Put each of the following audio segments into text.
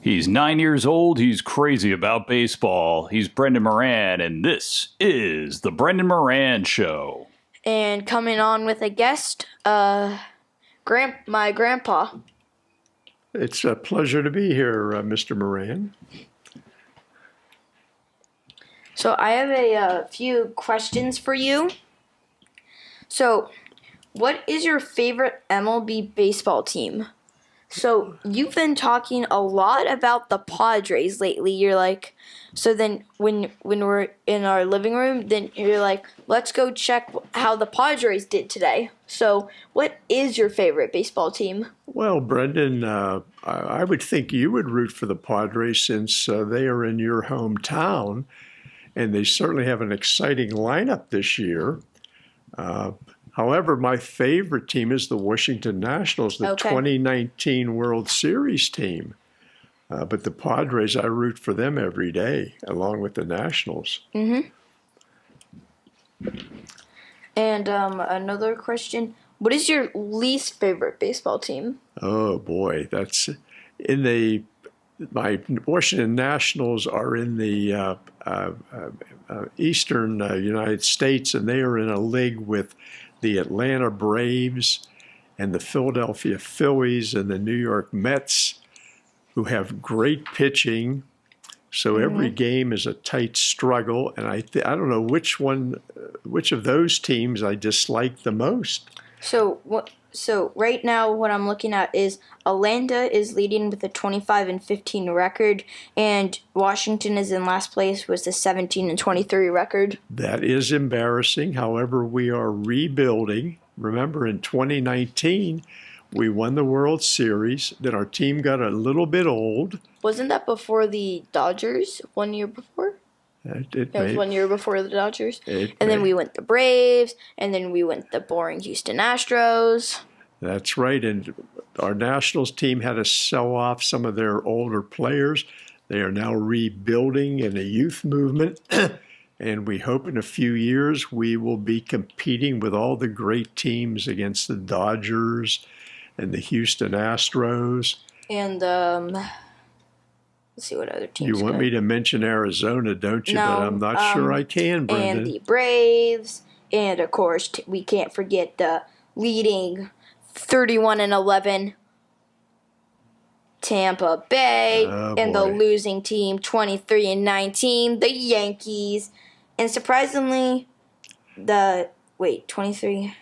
He's 9 years old. He's crazy about baseball. He's Brendan Moran, and this is the Brendan Moran Show. And coming on with a guest, my grandpa. It's a pleasure to be here, Mr. Moran. So I have a few questions for you. So, what is your favorite MLB baseball team? So, you've been talking a lot about the Padres lately. You're like, so then when we're in our living room, then you're like, let's go check how the Padres did today. So, what is your favorite baseball team? Well, Brendan, I would think you would root for the Padres since they are in your hometown, and they certainly have an exciting lineup this year. However, my favorite team is the Washington Nationals, the 2019 World Series team. But the Padres, I root for them every day, along with the Nationals. Mm-hmm. And another question. What is your least favorite baseball team? Oh, boy. That's my Washington Nationals are in the eastern United States, and they are in a league with the Atlanta Braves and the Philadelphia Phillies and the New York Mets, who have great pitching. So every game is a tight struggle, and I don't know which of those teams I dislike the most. So right now what I'm looking at is Atlanta is leading with a 25-15 record, and Washington is in last place with a 17-23 record. That is embarrassing. However, we are rebuilding. Remember, in 2019, we won the World Series. Then our team got a little bit old. Wasn't that before the Dodgers 1 year before? It was 1 year before the Dodgers. Then we went the Braves, and then we went the boring Houston Astros. That's right. And our Nationals team had to sell off some of their older players. They are now rebuilding in a youth movement. And we hope in a few years we will be competing with all the great teams against the Dodgers and the Houston Astros. And let's see what other teams. You want me to mention Arizona, don't you? No, but I'm not sure I can, Brendan. And the Braves, and of course we can't forget the leading 31-11 Tampa Bay, and the losing team 23-19 the Yankees, and surprisingly 23.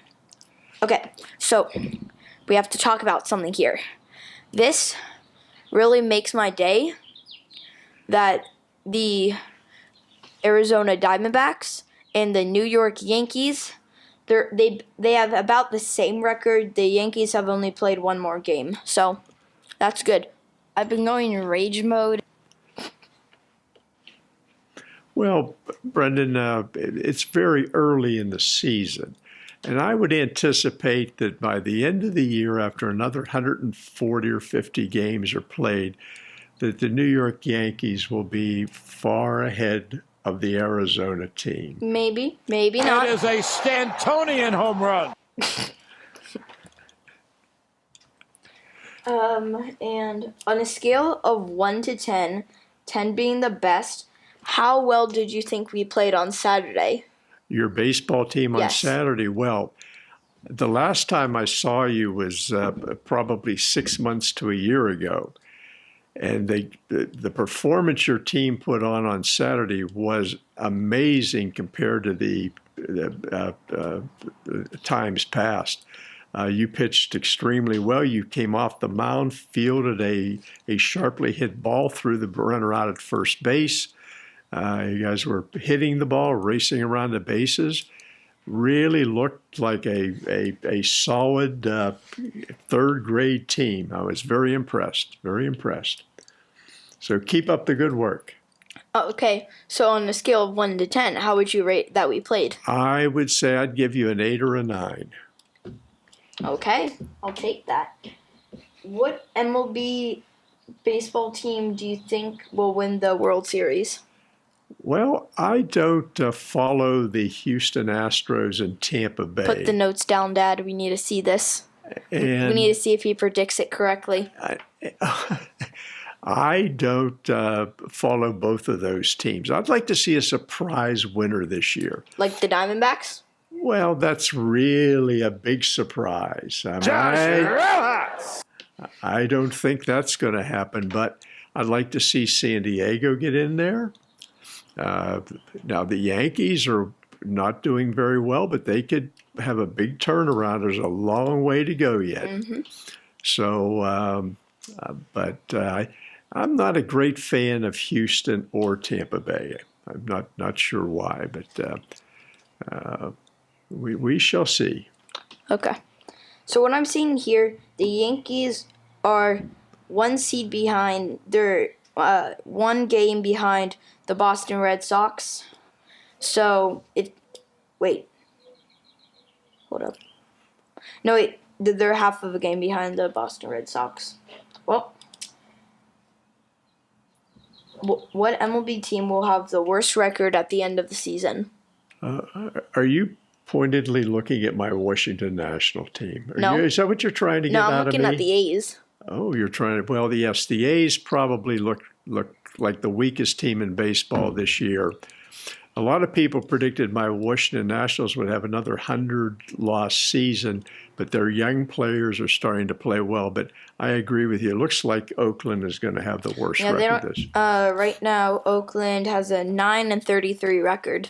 Okay, so we have to talk about something here. This really makes my day that the Arizona Diamondbacks and the New York Yankees, they have about the same record. The Yankees have only played one more game, so that's good. I've been going in rage mode. Well, Brendan, it's very early in the season, and I would anticipate that by the end of the year, after another 140 or 50 games are played, that the New York Yankees will be far ahead of the Arizona team. Maybe not. It is a Stantonian home run. And on a scale of 1 to 10, 10 being the best, how well did you think we played on Saturday? Your baseball team on Saturday? Well, the last time I saw you was probably 6 months to a year ago. And the performance your team put on Saturday was amazing compared to the times past. You pitched extremely well. You came off the mound, fielded a sharply hit ball through the runner out at first base. You guys were hitting the ball, racing around the bases. Really looked like a solid third grade team. I was very impressed, very impressed. So keep up the good work. Oh, okay, so on a scale of 1 to 10, how would you rate that we played? I would say I'd give you an 8 or a 9. Okay, I'll take that. What MLB baseball team do you think will win the World Series? Well, I don't follow the Houston Astros and Tampa Bay. Put the notes down, Dad. We need to see this. And we need to see if he predicts it correctly. I don't follow both of those teams. I'd like to see a surprise winner this year. Like the Diamondbacks? Well, that's really a big surprise. I don't think that's going to happen, but I'd like to see San Diego get in there. Now, the Yankees are not doing very well, but they could have a big turnaround. There's a long way to go yet. Mm-hmm. So, I'm not a great fan of Houston or Tampa Bay. I'm not sure why, but we shall see. Okay. So what I'm seeing here, the Yankees are one seed behind. They're one game behind the Boston Red Sox. So hold up. No, wait. They're half of a game behind the Boston Red Sox. Well, what MLB team will have the worst record at the end of the season? Are you pointedly looking at my Washington national team? No. Is that what you're trying to get No, out I'm of me? looking at the A's. Oh, you're trying to. Well, yes, the A's probably look like the weakest team in baseball this year. A lot of people predicted my Washington Nationals would have another 100-loss season, but their young players are starting to play well. But I agree with you. It looks like Oakland is going to have the worst record this. Right now, Oakland has a 9-33 record.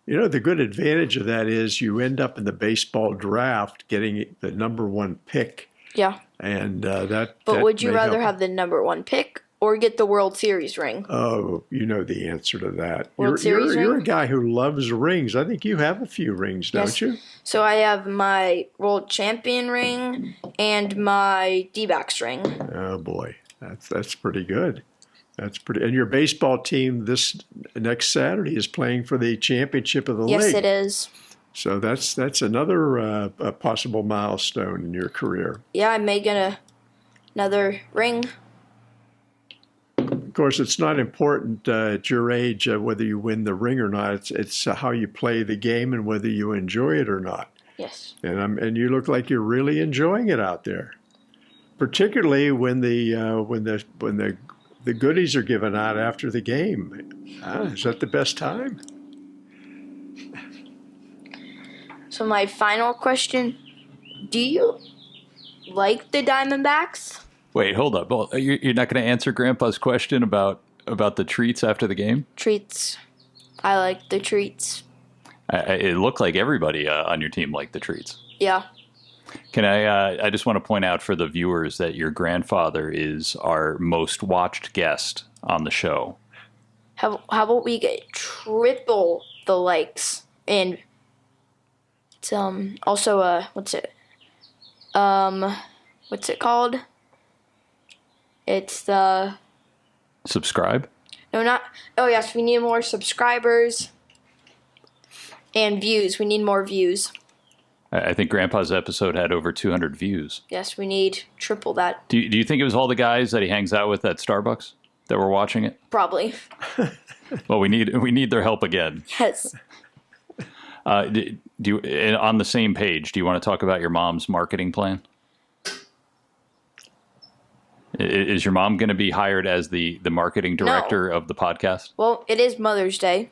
You know, the good advantage of that is you end up in the baseball draft getting the number one pick. Yeah. And that. But that would you may rather help. have the number one pick or get the World Series ring? Oh, you know the answer to that. World Series you're ring? a guy who loves rings. I think you have a few rings, don't you? So I have my World Champion ring and my D-backs ring. Oh boy, that's pretty good. That's pretty. And your baseball team this next Saturday is playing for the championship of the league. Yes, it is. So that's another possible milestone in your career. Yeah, I may get another ring. Of course, it's not important at your age whether you win the ring or not. It's how you play the game and whether you enjoy it or not. Yes. And you look like you're really enjoying it out there, particularly when the goodies are given out after the game. Is that the best time? So my final question, do you like the Diamondbacks? Wait, hold up. Well, you're not going to answer Grandpa's question about the treats after the game? Treats. I like the treats. It looked like everybody on your team liked the treats. Yeah. Can I just want to point out for the viewers that your grandfather is our most watched guest on the show. How about we get triple the likes? And it's also what's it called? It's the Subscribe? No, not. Oh yes, we need more subscribers and views. We need more views. I think Grandpa's episode had over 200 views. Yes, we need triple that. Do you think it was all the guys that he hangs out with at Starbucks that were watching it? Probably. Well, we need their help again. Yes. Do you, on the same page, do you want to talk about your mom's marketing plan? Is your mom going to be hired as the marketing director of the podcast? Well, it is Mother's Day.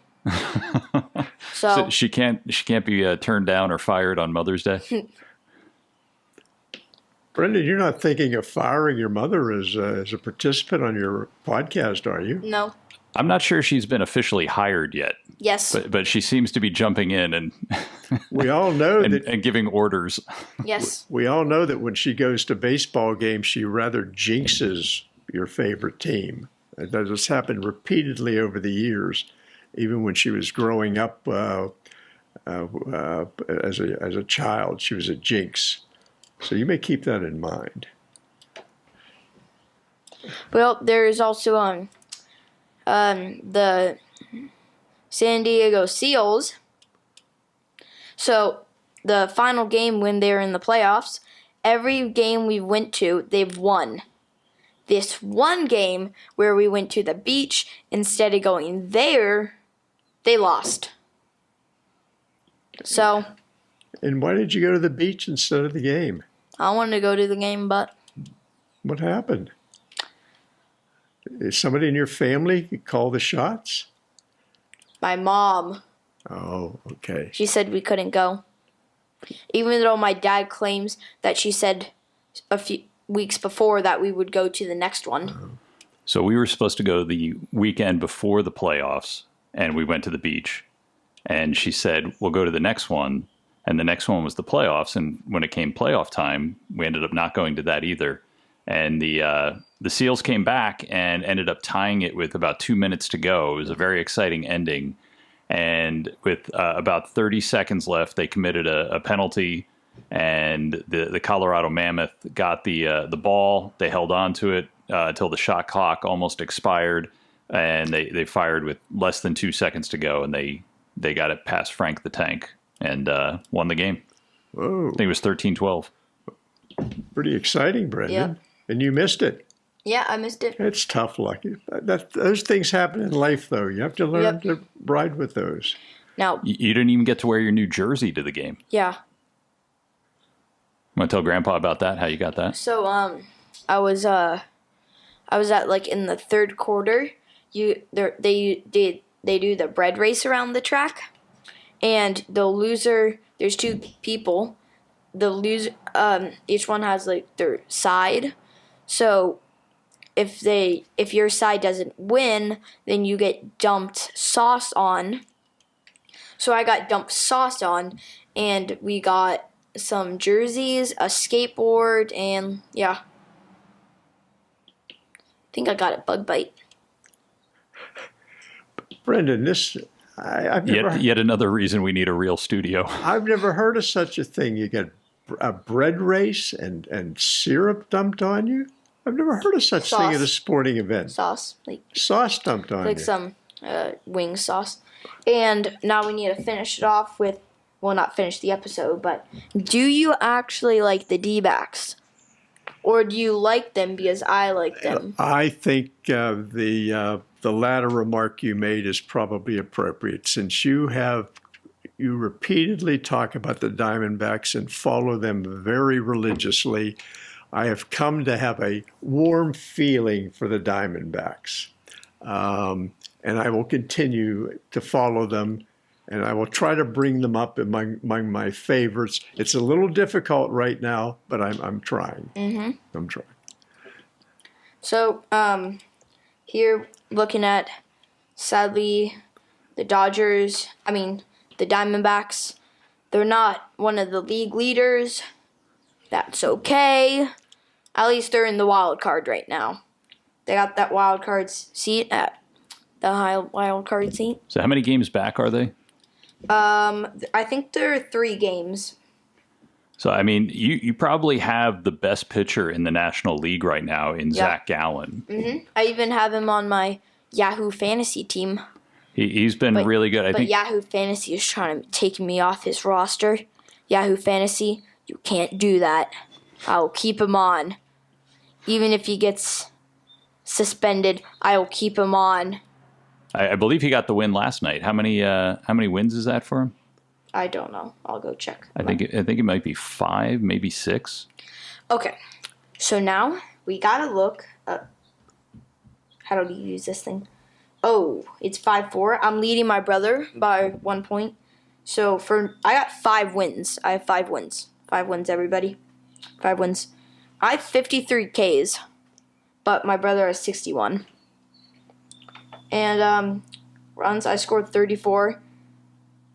So she can't be turned down or fired on Mother's Day? Brendan, you're not thinking of firing your mother as a participant on your podcast, are you? No. I'm not sure she's been officially hired yet. Yes. But she seems to be jumping in and we all know and giving orders. Yes. We all know that when she goes to baseball games, she rather jinxes your favorite team. That has happened repeatedly over the years, even when she was growing up as a child. She was a jinx. So you may keep that in mind. Well, there is also the San Diego Seals. So the final game when they're in the playoffs, every game we went to, they've won. This one game where we went to the beach, instead of going there, they lost. So. And why did you go to the beach instead of the game? I wanted to go to the game, but. What happened? Is somebody in your family call the shots? My mom. Oh, okay. She said we couldn't go. Even though my dad claims that she said a few weeks before that we would go to the next one. So we were supposed to go the weekend before the playoffs, and we went to the beach. And she said, we'll go to the next one. And the next one was the playoffs. And when it came playoff time, we ended up not going to that either. And the Seals came back and ended up tying it with about 2 minutes to go. It was a very exciting ending. And with about 30 seconds left, they committed a penalty. And the Colorado Mammoth got the ball. They held on to it until the shot clock almost expired. And they fired with less than 2 seconds to go. And they got it past Frank the Tank and won the game. Whoa. I think it was 13-12. Pretty exciting, Brendan. Yep. And you missed it. Yeah, I missed it. It's tough luck. Those things happen in life, though. You have to learn to ride with those. Now, You didn't even get to wear your new jersey to the game. yeah. Want to tell Grandpa about that? How you got that? So I was at like in the third quarter. They do the bread race around the track, and the loser. There's two people. The loser. Each one has like their side. So if your side doesn't win, then you get dumped sauce on. So I got dumped sauce on, and we got some jerseys, a skateboard, and yeah. I think I got a bug bite. Brendan, I've never, Yet another reason we need a real studio. I've never heard of such a thing. You get a bread race and syrup dumped on you? I've never heard of such thing at a sporting event. Sauce, Sauce dumped on like you. some wing sauce. And now we need to finish it off with, well, not finish the episode, but do you actually like the D-backs? Or do you like them because I like them? I think the latter remark you made is probably appropriate, since you repeatedly talk about the Diamondbacks and follow them very religiously. I have come to have a warm feeling for the Diamondbacks, and I will continue to follow them, and I will try to bring them up among my favorites. It's a little difficult right now, but I'm trying. Mm-hmm. I'm trying. So, here looking at, sadly, the Diamondbacks, they're not one of the league leaders. That's okay. At least they're in the wild card right now. They got that wild card seat at the high wild card seat. So how many games back are they? I think there are 3 games. So, I mean, you probably have the best pitcher in the National League right now in Zach Gallen. Mm-hmm. I even have him on my Yahoo Fantasy team. He's been really good. I think Yahoo Fantasy is trying to take me off his roster. Yahoo Fantasy, you can't do that. I'll keep him on. Even if he gets suspended, I will keep him on. I believe he got the win last night. How many wins is that for him? I don't know. I'll go check. I think it might be 5, maybe 6. Okay. So now we gotta look up. How do you use this thing? Oh, it's 5-4. I'm leading my brother by 1 point. So I got 5 wins. I have 5 wins. 5 wins, everybody. 5 wins. I have 53 Ks, but my brother has 61. And runs, I scored 34.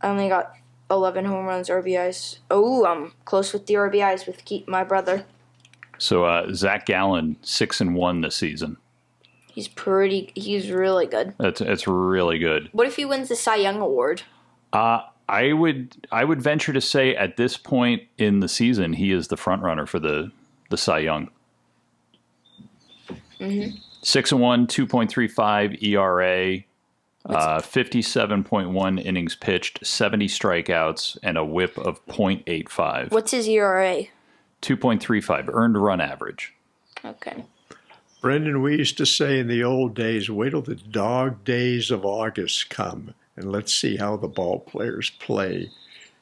I only got 11 home runs, RBIs. Oh, I'm close with the RBIs with my brother. So Zach Gallen 6-1 this season. He's really good. It's really good. What if he wins the Cy Young Award? I would venture to say at this point in the season he is the front runner for the Cy Young. Mm-hmm. 6-1, 2.35 ERA, 57.1 innings pitched, 70 strikeouts, and a WHIP of .85. What's his ERA? 2.35 earned run average. Okay. Brendan, we used to say in the old days, wait till the dog days of August come, and let's see how the ball players play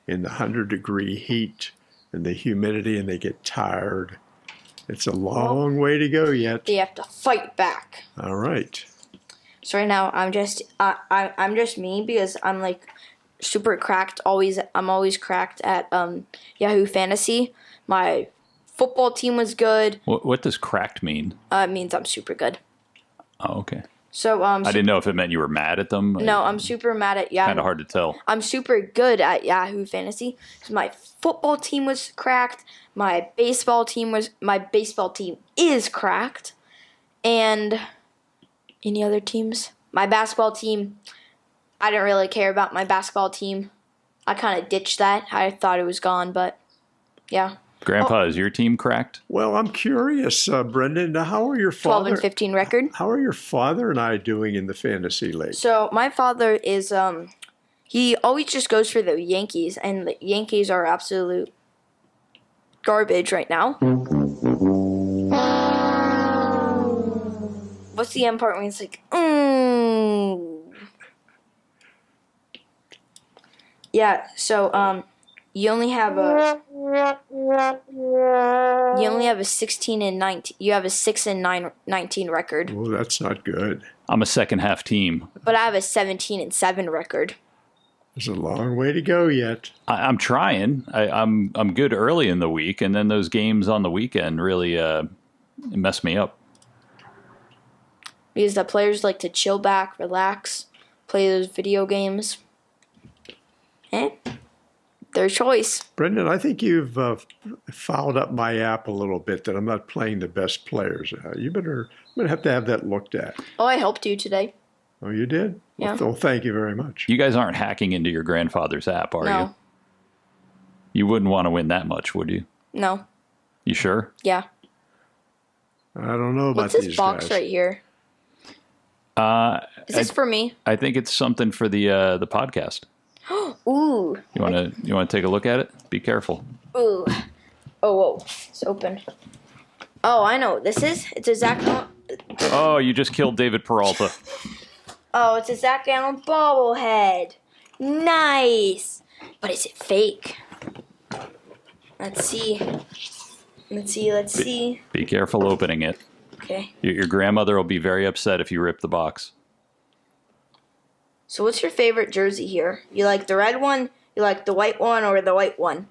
in the 100-degree heat and the humidity, and they get tired. It's a long way to go yet. They have to fight back. All right. So right now, I'm just me because I'm like super cracked. I'm always cracked at Yahoo Fantasy. My football team was good. What does cracked mean? It means I'm super good. Oh, okay. So I didn't know if it meant you were mad at them. No, I'm super mad at Yahoo. Kind of hard to tell. I'm super good at Yahoo Fantasy. So my football team was cracked. My baseball team is cracked. And any other teams? My basketball team, I didn't really care about my basketball team. I kind of ditched that. I thought it was gone, but yeah. Grandpa, is your team cracked? Well, I'm curious, Brendan. How are your 12 and 15 record. How are your father and I doing in the fantasy league? So my father is he always just goes for the Yankees, and the Yankees are absolute garbage right now. What's the end part when it's like, Yeah, so you only have a 16 and 19. You have a 6 and 19 record. Well, that's not good. I'm a second half team. But I have a 17 and 7 record. There's a long way to go yet. I'm trying. I'm good early in the week, and then those games on the weekend really mess me up. Because the players like to chill back, relax, play those video games. Their choice. Brendan, I think you've fouled up my app a little bit that I'm not playing the best players. I'm going to have that looked at. Oh, I helped you today. Oh, you did? Yeah. Well, thank you very much. You guys aren't hacking into your grandfather's app, are No. you? You wouldn't want to win that much, would you? No. You sure? Yeah. I don't know about What's this these box guys. right here? Is this for me? I think it's something for the podcast. Ooh. You want to take a look at it? Be careful. Ooh. Oh, whoa. It's open. Oh, I know what this is. It's a Zach Allen. Oh, you just killed David Peralta. Oh, it's a Zach Allen bobblehead. Nice. But is it fake? Let's see. Let's see. Be careful opening it. Okay. Your grandmother will be very upset if you rip the box. So what's your favorite jersey here? You like the red one, you like the white one, or the white one?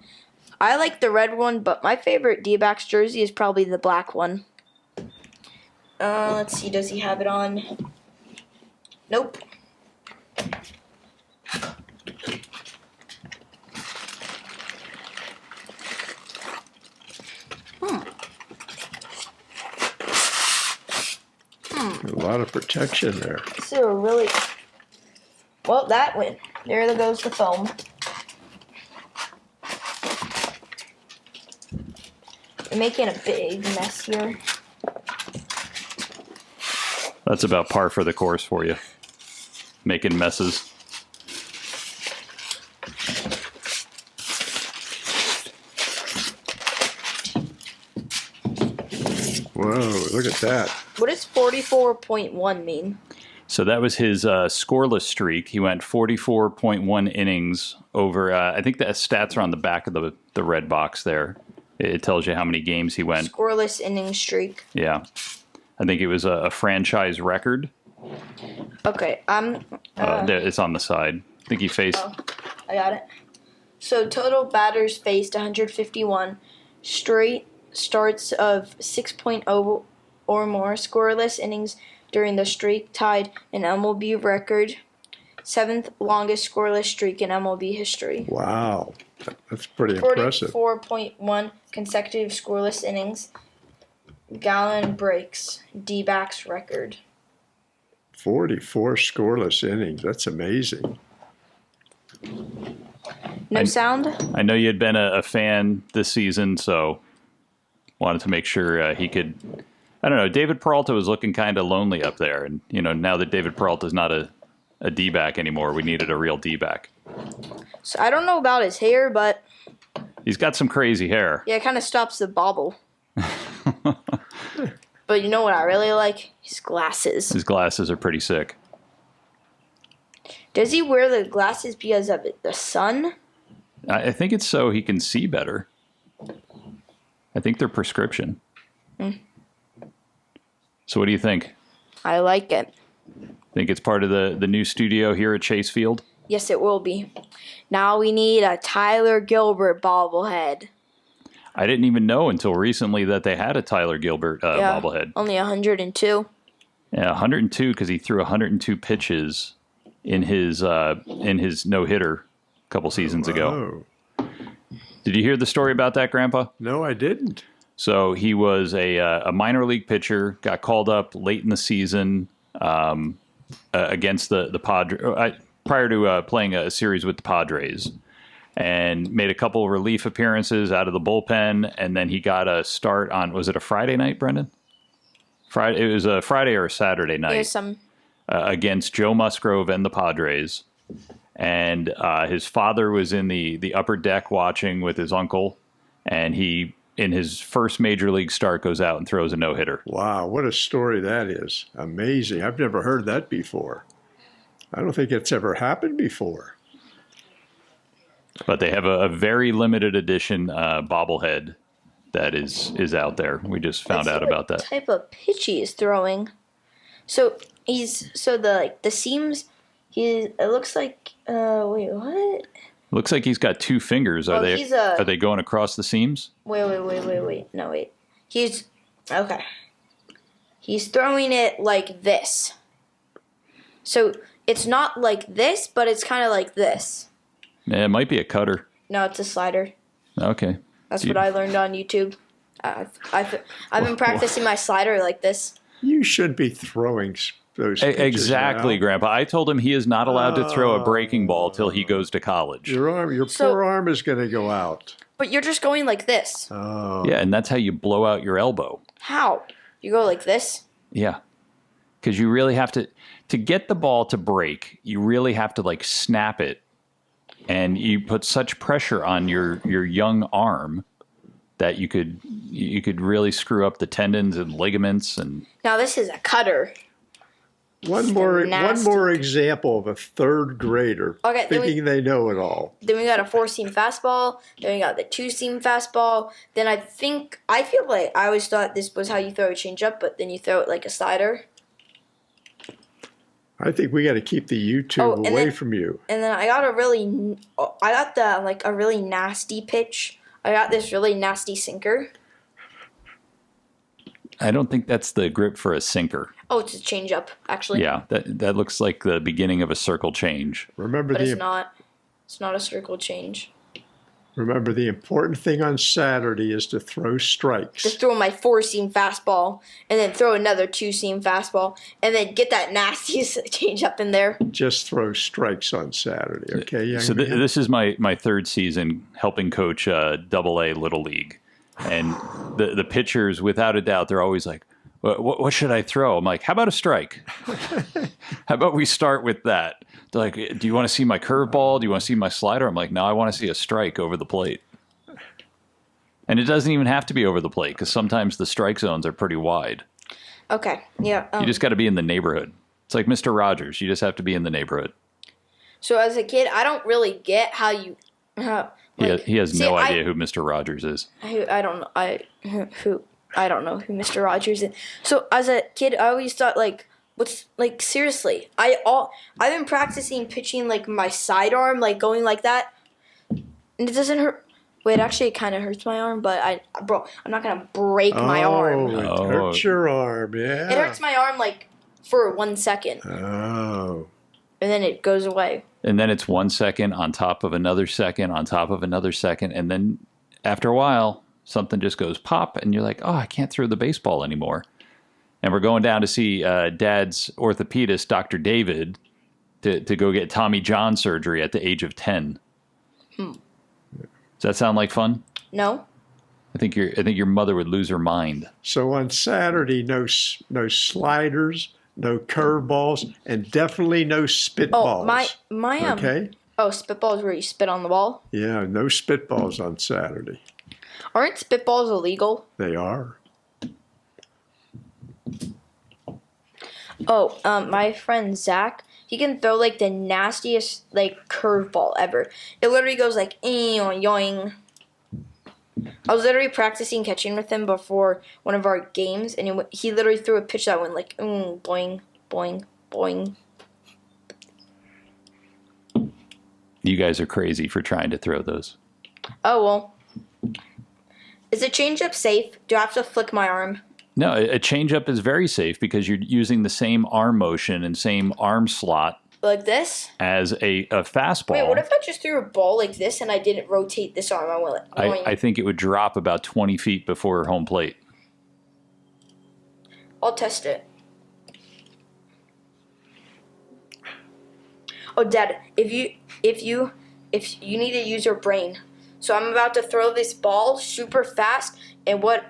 I like the red one, but my favorite D-backs jersey is probably the black one. Let's see, does he have it on? Nope. A lot of protection there. This is a really... Well, that went. There goes the foam. I'm making a big mess here. That's about par for the course for you. Making messes. Whoa, look at that. What does 44.1 mean? So that was his scoreless streak. He went 44.1 innings over, I think the stats are on the back of the red box there. It tells you how many games he went. Scoreless inning streak. Yeah. I think it was a franchise record. Okay, It's on the side. I think he faced... Oh, I got it. So total batters faced 151. Straight starts of 6.0 or more scoreless innings during the streak, tied an MLB record. 7th longest scoreless streak in MLB history. Wow. That's pretty impressive. 44.1 consecutive scoreless innings. Gallon breaks D-backs record. 44 scoreless innings. That's amazing. No sound? I know you had been a fan this season, so wanted to make sure he could... I don't know, David Peralta was looking kind of lonely up there. And, now that David Peralta is not a D-back anymore, we needed a real D-back. So I don't know about his hair, but... He's got some crazy hair. Yeah, it kind of stops the bobble. But you know what I really like? His glasses. His glasses are pretty sick. Does he wear the glasses because of the sun? I think it's so he can see better. I think they're prescription. So what do you think? I like it. Think it's part of the new studio here at Chase Field? Yes, it will be. Now we need a Tyler Gilbert bobblehead. I didn't even know until recently that they had a Tyler Gilbert bobblehead. Only 102. Yeah, 102 because he threw 102 pitches in his no-hitter a couple seasons ago. Oh. Did you hear the story about that, Grandpa? No, I didn't. So he was a minor league pitcher, got called up late in the season against the Padres, prior to playing a series with the Padres, and made a couple of relief appearances out of the bullpen, and then he got a start on, was it a Friday night, Brendan? It was a Friday or a Saturday night against Joe Musgrove and the Padres. And his father was in the upper deck watching with his uncle, and he, in his first major league start, goes out and throws a no-hitter. Wow, what a story that is. Amazing. I've never heard that before. I don't think it's ever happened before. But they have a very limited edition bobblehead that is out there. We just found out about that. What type of pitch he is throwing? So the seams. It looks like. Wait, what? Looks like he's got two fingers. Are they going across the seams? Wait. No, wait. He's throwing it like this. So it's not like this, but it's kind of like this. Yeah, it might be a cutter. No, it's a slider. Okay. That's what I learned on YouTube. I've been practicing my slider like this. You should be throwing those pitches exactly, now. Grandpa. I told him he is not allowed to throw a breaking ball till he goes to college. Your poor arm is going to go out. But you're just going like this. Oh. Yeah, and that's how you blow out your elbow. How? You go like this? Yeah. Because you really have to get the ball to break, you really have to like snap it. And you put such pressure on your young arm that you could really screw up the tendons and ligaments. And now this is a cutter. One more example of a third grader thinking they know it all. Then we got a 4-seam fastball. Then we got the 2-seam fastball. Then I feel like I always thought this was how you throw a changeup, but then you throw it like a slider. I think we got to keep the YouTube away from you. And then I got a really nasty pitch. I got this really nasty sinker. I don't think that's the grip for a sinker. Oh, it's a changeup, actually. Yeah, that looks like the beginning of a circle change. But it's not. It's not a circle change. Remember, the important thing on Saturday is to throw strikes. Just throw my 4-seam fastball, and then throw another 2-seam fastball, and then get that nasty changeup in there. Just throw strikes on Saturday, okay? Young So man? this is my third season helping coach Double-A Little League. And the pitchers, without a doubt, they're always like, what should I throw? I'm like, how about a strike? How about we start with that? They're like, do you want to see my curveball? Do you want to see my slider? I'm like, no, I want to see a strike over the plate. And it doesn't even have to be over the plate because sometimes the strike zones are pretty wide. Okay, yeah. You just got to be in the neighborhood. It's like Mr. Rogers. You just have to be in the neighborhood. So as a kid, I don't really get how you... He has no idea who Mr. Rogers is. I don't know. I don't know who Mr. Rogers is. So as a kid, I always thought seriously, I've been practicing pitching like my sidearm, like going like that, and it doesn't hurt. Wait, actually, it kind of hurts my arm, but I'm not gonna break my arm. It hurts your arm, yeah. It hurts my arm like for 1 second. Oh. And then it goes away. And then it's 1 second on top of another second on top of another second, and then after a while, something just goes pop, and you're like, oh, I can't throw the baseball anymore. And we're going down to see Dad's orthopedist, Dr. David, to go get Tommy John surgery at the age of 10. Does that sound like fun? No. I think your mother would lose her mind. So on Saturday, no sliders, no curveballs, and definitely no spitballs. Oh, my okay. Oh, spitballs where you spit on the ball? Yeah, no spitballs on Saturday. Aren't spitballs illegal? They are. Oh, my friend Zach, he can throw like the nastiest like curveball ever. It literally goes like yoing. I was literally practicing catching with him before one of our games, and he literally threw a pitch that went like, boing, boing, boing. You guys are crazy for trying to throw those. Oh, well. Is a changeup safe? Do I have to flick my arm? No, a changeup is very safe because you're using the same arm motion and same arm slot Like this? as a fastball. Wait, what if I just threw a ball like this and I didn't rotate this arm? I went like, I think it would drop about 20 feet before home plate. I'll test it. Oh, Dad, if you need to use your brain. So I'm about to throw this ball super fast, and what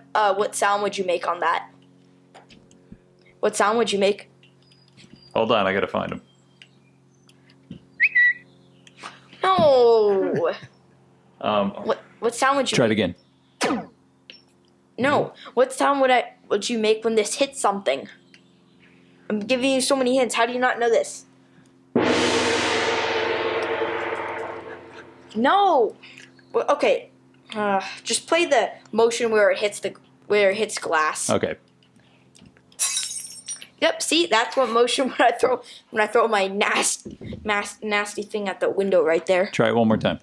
sound would you make on that? What sound would you make? Hold on, I gotta find him. No. What sound would you Try it make? again. No. What sound would you make when this hits something? I'm giving you so many hints. How do you not know this? No. Well, okay. Just play the motion where it hits glass. Okay. Yep. See, that's what motion when I throw my nasty thing at the window right there. Try it one more time.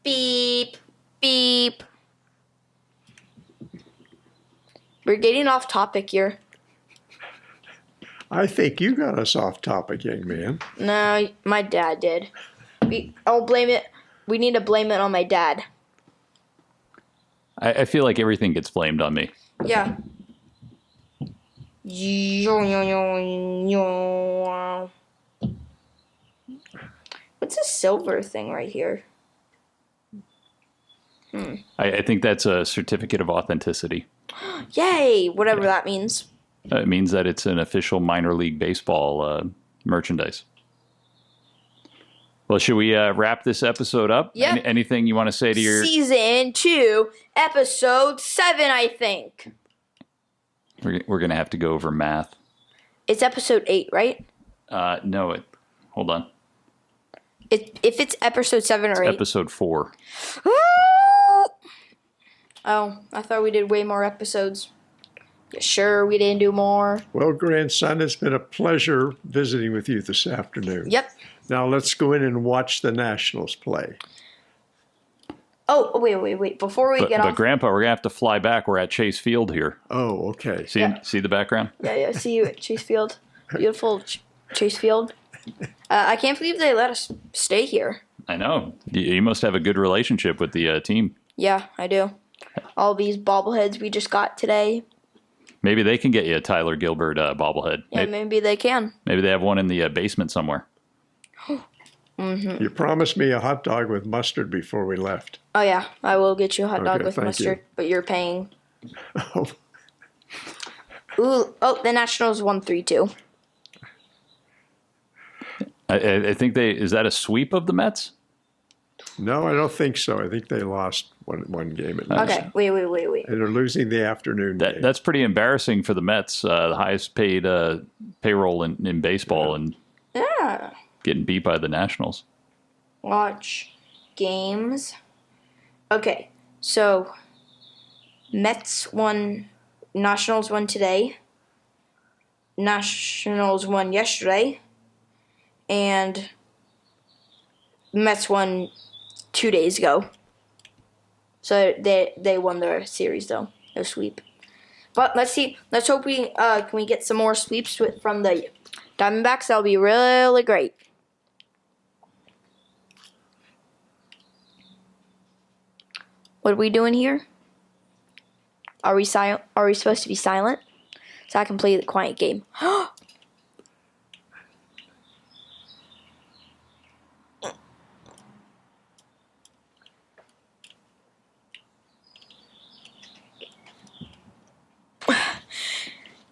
Beep, beep. We're getting off topic here. I think you got us off topic, young man. No, my dad did. I'll blame it. We need to blame it on my dad. I feel like everything gets blamed on me. Yeah. What's a silver thing right here? I think that's a certificate of authenticity. Yay! Whatever that means. It means that it's an official minor league baseball merchandise. Well, should we wrap this episode up? Yeah. Anything you want to say to your... Season 2, episode 7, I think. We're going to have to go over math. It's episode 8, right? No, hold on. If it's episode 7 or 8. Episode 4. Oh, I thought we did way more episodes. Yeah, sure, we didn't do more. Well, grandson, it's been a pleasure visiting with you this afternoon. Yep. Now let's go in and watch the Nationals play. Oh, wait. Before we get But off. Grandpa, we're going to have to fly back. We're at Chase Field here. Oh, okay. See the background? Yeah, see you at Chase Field. Beautiful Chase Field. I can't believe they let us stay here. I know. You must have a good relationship with the team. Yeah, I do. All these bobbleheads we just got today. Maybe they can get you a Tyler Gilbert bobblehead. Yeah, maybe they can. Maybe they have one in the basement somewhere. Mm-hmm. You promised me a hot dog with mustard before we left. Oh, yeah. I will get you a hot dog Okay, with thank mustard, you. but you're paying. Oh, Ooh, the Nationals won 3-2. I think is that a sweep of the Mets? no, I don't think so. I think they lost one game at least. Okay, wait. And they're losing the afternoon game. That's pretty embarrassing for the Mets, the highest paid payroll in baseball, and Yeah. getting beat by the Nationals. Watch games. Okay, so Mets won, Nationals won today. Nationals won yesterday. And Mets won 2 days ago. So they won their series though. No sweep. But let's see. Let's hope we can we get some more sweeps from the Diamondbacks. That'll be really great. What are we doing here? Are we silent? Are we supposed to be silent? So I can play the quiet game.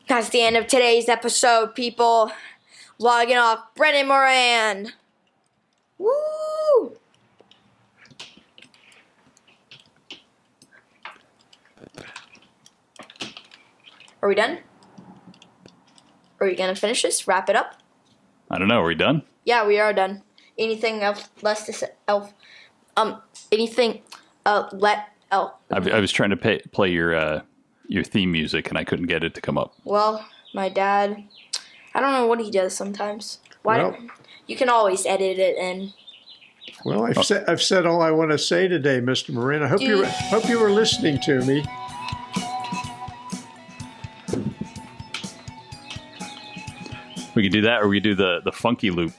That's the end of today's episode, people. Logging off, Brennan Moran. Woo! Are we done? Are we gonna finish this? Wrap it up? I don't know. Are we done? Yeah, we are done. Anything else less to say? Anything? I was trying to play your theme music and I couldn't get it to come up. Well, my dad, I don't know what he does sometimes. Well, You can always edit it in. well, I've said all I want to say today, Mr. Moran. I hope you were listening to me. We could do that, or we could do the funky loop.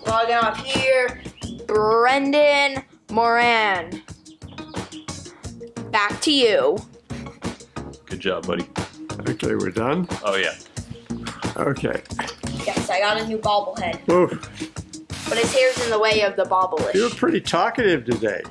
Logging off here, Brendan Moran. Back to you. Good job, buddy. Okay, we're done? Oh, yeah. Okay. Yes, I got a new bobblehead. Whoa, But his hair's in the way of the bobbleish. you were pretty talkative today.